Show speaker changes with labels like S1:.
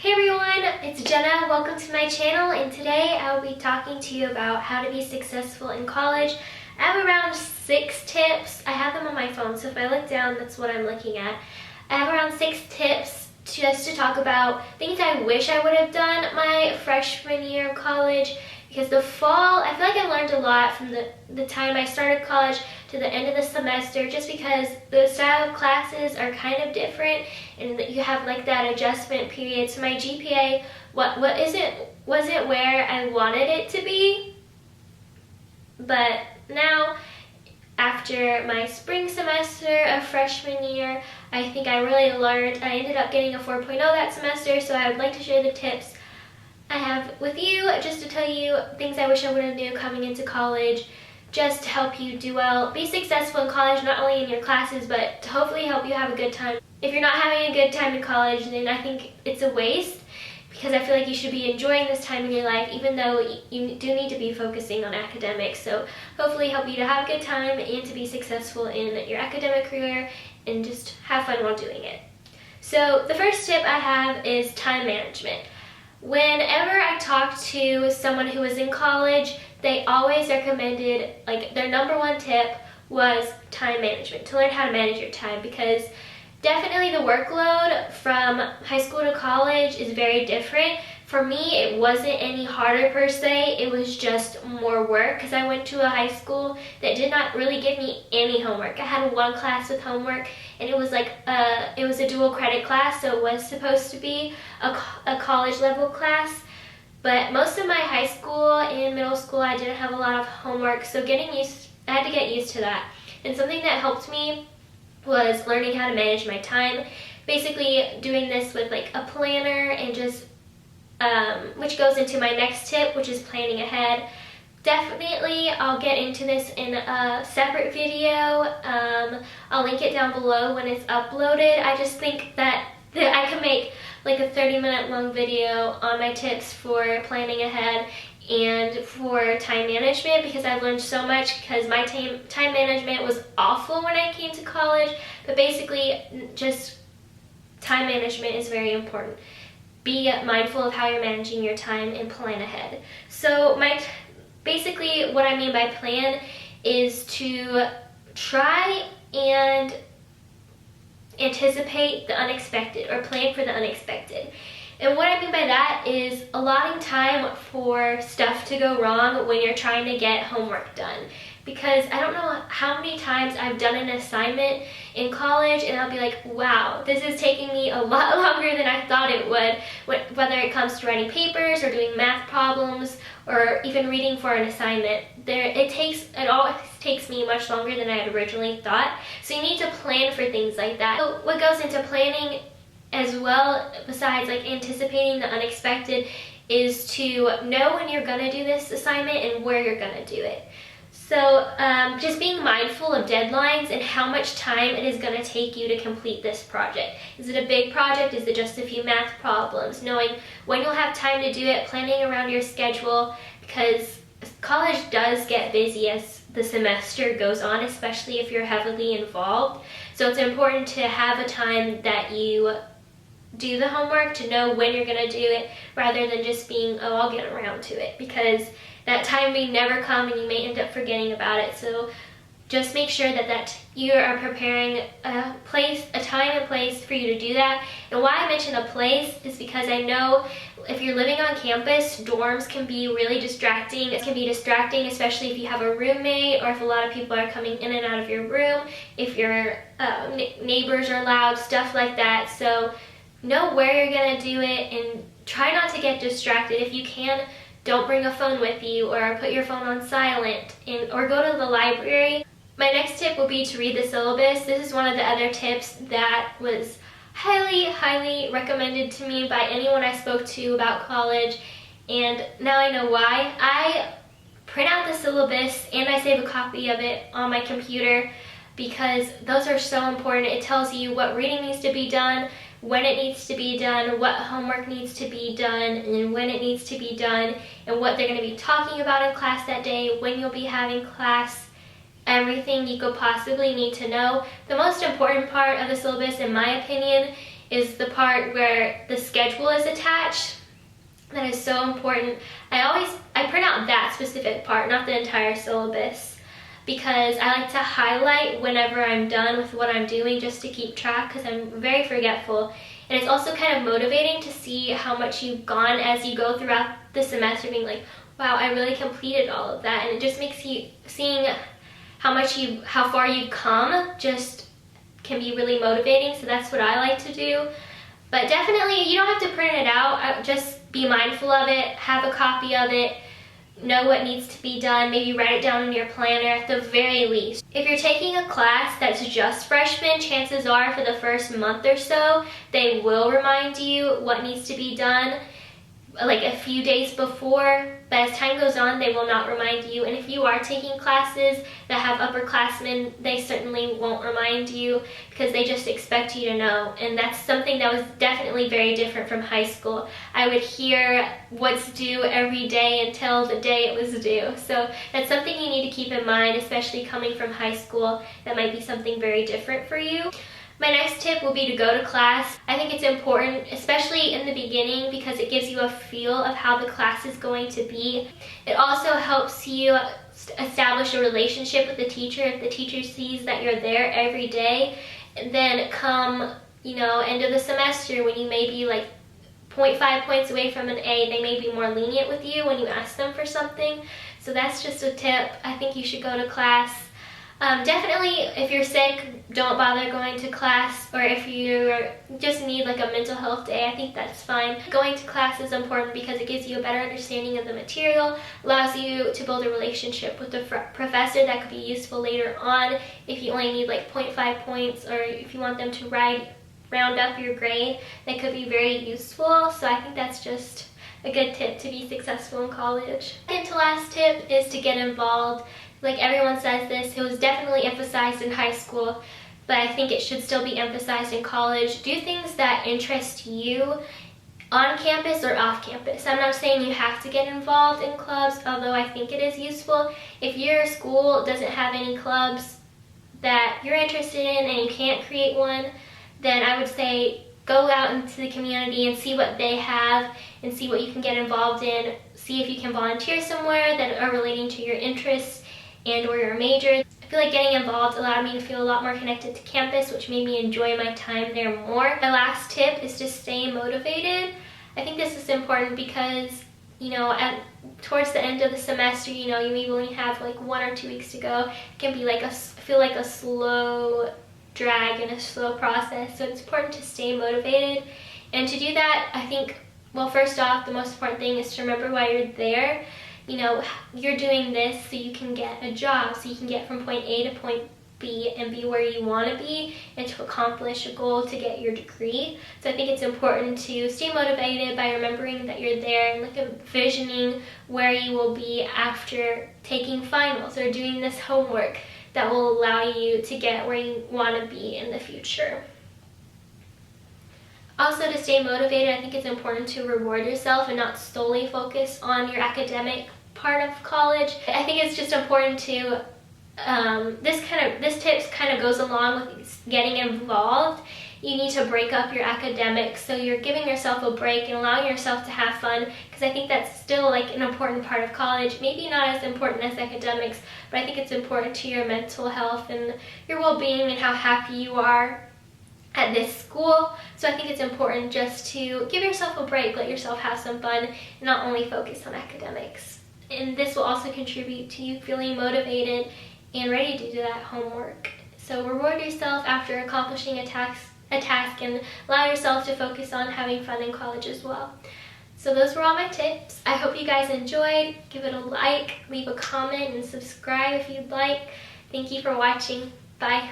S1: Hey everyone, it's Jenna. Welcome to my channel, and today I will be talking to you about how to be successful in college. I have around 6 tips. I have them on my phone, so if I look down, that's what I'm looking at. I have around 6 tips just to talk about things I wish I would have done my freshman year of college, because the fall, I feel like I learned a lot from the time I started college to the end of the semester, just because the style of classes are kind of different and that you have like that adjustment period. So my GPA wasn't where I wanted it to be, but now after my spring semester of freshman year, I think I really learned. I ended up getting a 4.0 that semester, so I would like to share the tips I have with you, just to tell you things I wish I would have knew coming into college, just to help you do well, be successful in college, not only in your classes, but to hopefully help you have a good time. If you're not having a good time in college, then I think it's a waste, because I feel like you should be enjoying this time in your life, even though you do need to be focusing on academics. So hopefully help you to have a good time and to be successful in your academic career and just have fun while doing it. So the first tip I have is time management. Whenever I talk to someone who was in college, they always recommended, like, their number one tip was time management, to learn how to manage your time, because definitely the workload from high school to college is very different. For me, it wasn't any harder per se, it was just more work, because I went to a high school that did not really give me any homework. I had one class with homework, and it was like it was a dual credit class, so it was supposed to be a college level class. But most of my high school and middle school, I didn't have a lot of homework, so I had to get used to that. And something that helped me was learning how to manage my time. Basically doing this with like a planner, and just which goes into my next tip, which is planning ahead. Definitely, I'll get into this in a separate video. I'll link it down below when it's uploaded. I just think that I could make like a 30-minute long video on my tips for planning ahead and for time management, because I've learned so much, because my time management was awful when I came to college. But basically, just time management is very important. Be mindful of how you're managing your time and plan ahead. So basically what I mean by plan is to try and anticipate the unexpected, or plan for the unexpected. And what I mean by that is allotting time for stuff to go wrong when you're trying to get homework done. Because I don't know how many times I've done an assignment in college and I'll be like, wow, this is taking me a lot longer than I thought it would, whether it comes to writing papers or doing math problems or even reading for an assignment. It always takes me much longer than I had originally thought. So you need to plan for things like that. So what goes into planning as well, besides like anticipating the unexpected, is to know when you're gonna do this assignment and where you're gonna do it. So just being mindful of deadlines and how much time it is going to take you to complete this project. Is it a big project? Is it just a few math problems? Knowing when you'll have time to do it, planning around your schedule, because college does get busy as the semester goes on, especially if you're heavily involved. So it's important to have a time that you do the homework, to know when you're going to do it, rather than just being, oh, I'll get around to it, because that time may never come and you may end up forgetting about it. So just make sure that you are preparing a time and place for you to do that. And why I mention a place is because I know if you're living on campus, dorms can be really distracting. It can be distracting, especially if you have a roommate, or if a lot of people are coming in and out of your room, if your neighbors are loud, stuff like that. So know where you're going to do it and try not to get distracted. If you can, don't bring a phone with you, or put your phone on silent, or go to the library. My next tip will be to read the syllabus. This is one of the other tips that was highly, highly recommended to me by anyone I spoke to about college, and now I know why. I print out the syllabus and I save a copy of it on my computer, because those are so important. It tells you what reading needs to be done, when it needs to be done, what homework needs to be done, and when it needs to be done, and what they're going to be talking about in class that day, when you'll be having class, everything you could possibly need to know. The most important part of the syllabus, in my opinion, is the part where the schedule is attached. That is so important. I print out that specific part, not the entire syllabus, because I like to highlight whenever I'm done with what I'm doing just to keep track, because I'm very forgetful. And it's also kind of motivating to see how much you've gone as you go throughout the semester, being like, wow, I really completed all of that. And it just makes you, seeing how far you've come just can be really motivating. So that's what I like to do. But definitely, you don't have to print it out. Just be mindful of it, have a copy of it, know what needs to be done, maybe write it down in your planner at the very least. If you're taking a class that's just freshmen, chances are for the first month or so, they will remind you what needs to be done like a few days before, but as time goes on, they will not remind you. And if you are taking classes that have upperclassmen, they certainly won't remind you because they just expect you to know. And that's something that was definitely very different from high school. I would hear what's due every day until the day it was due. So that's something you need to keep in mind, especially coming from high school. That might be something very different for you. My next tip will be to go to class. I think it's important, especially in the beginning, because it gives you a feel of how the class is going to be. It also helps you establish a relationship with the teacher. If the teacher sees that you're there every day, then come, end of the semester when you may be like 0.5 points away from an A, they may be more lenient with you when you ask them for something. So that's just a tip. I think you should go to class. Definitely, if you're sick, don't bother going to class, or if you just need like a mental health day, I think that's fine. Going to class is important because it gives you a better understanding of the material, allows you to build a relationship with the professor that could be useful later on if you only need like 0.5 points, or if you want them to round up your grade, that could be very useful. So I think that's just a good tip to be successful in college. Second to last tip is to get involved. Like everyone says this, it was definitely emphasized in high school, but I think it should still be emphasized in college. Do things that interest you on campus or off campus. I'm not saying you have to get involved in clubs, although I think it is useful. If your school doesn't have any clubs that you're interested in and you can't create one, then I would say go out into the community and see what they have and see what you can get involved in. See if you can volunteer somewhere that are relating to your interests and or your major. I feel like getting involved allowed me to feel a lot more connected to campus, which made me enjoy my time there more. My last tip is to stay motivated. I think this is important because, towards the end of the semester, you maybe only have like 1 or 2 weeks to go. It can be feel like a slow drag and a slow process. So it's important to stay motivated. And to do that, I think, well, first off, the most important thing is to remember why you're there. You're doing this so you can get a job, so you can get from point A to point B and be where you want to be and to accomplish a goal to get your degree. So I think it's important to stay motivated by remembering that you're there and envisioning where you will be after taking finals or doing this homework that will allow you to get where you want to be in the future. Also, to stay motivated, I think it's important to reward yourself and not solely focus on your academic part of college. I think it's just important to, this tip kind of goes along with getting involved. You need to break up your academics, so you're giving yourself a break and allowing yourself to have fun, because I think that's still like an important part of college. Maybe not as important as academics, but I think it's important to your mental health and your well-being and how happy you are at this school. So I think it's important just to give yourself a break, let yourself have some fun, and not only focus on academics. And this will also contribute to you feeling motivated and ready to do that homework. So reward yourself after accomplishing a task and allow yourself to focus on having fun in college as well. So those were all my tips. I hope you guys enjoyed. Give it a like, leave a comment, and subscribe if you'd like. Thank you for watching. Bye.